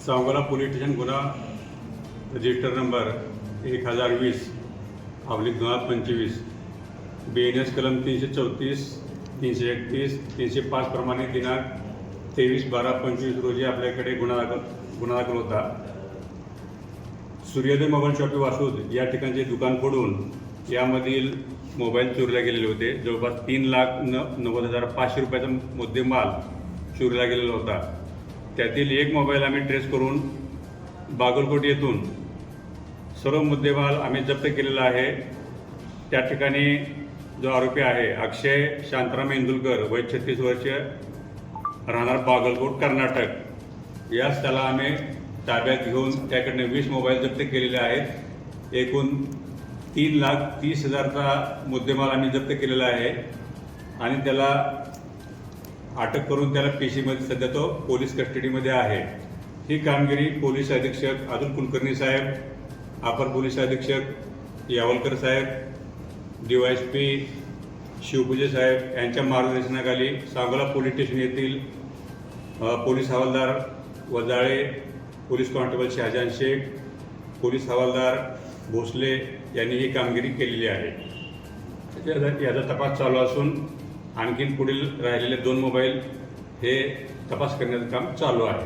Sangola police station गुन्हा register number 1020/2025 BNS कलम 334, 331, 305 प्रमाणे दिनांक 23/12/25 रोजी आपल्याकडे गुन्हा दाखल होता। सूर्योदय मोबाईल शॉपी वासूद या ठिकाणचे दुकान फोडून यामधील मोबाईल चोरीला गेलेले होते। जवळपास 3,90,500 रुपयाचा मुद्देमाल चोरीला गेलेला होता। त्यातील एक मोबाईल आम्ही ट्रेस करून बागलकोट येथून सर्व मुद्देमाल आम्ही जप्त केलेला आहे। त्या ठिकाणी जो आरोपी आहे अक्षय शांताराम इंदुलकर, वय 36 वर्ष, राहणार बागलकोट, कर्नाटक, यास त्याला आम्ही ताब्यात घेऊन त्याकडनं 20 मोबाईल जप्त केलेले आहेत। एकूण 3,30,000चा मुद्देमाल आम्ही जप्त केलेला आहे आणि त्याला अटक करून त्याला PCमध्ये सध्या तो पोलीस कस्टडीमध्ये आहे। ही कामगिरी पोलीस अधीक्षक अतुल कुलकर्णी साहेब, अपर पोलीस अधीक्षक यावलकर साहेब, DYSP शिवपूजे साहेब यांच्या मार्गदर्शनाखाली सांगोला पोलीस स्टेशन येथील पोलीस हवालदार वजाळे, police constable Shahjahan Shaikh, police हवालदार भोसले यांनी ही कामगिरी केलेली आहे। याचा तपास चालू असून आणखीन पुढील राहिलेले 2 मोबाईल हे तपास करण्याचं काम चालू आहे।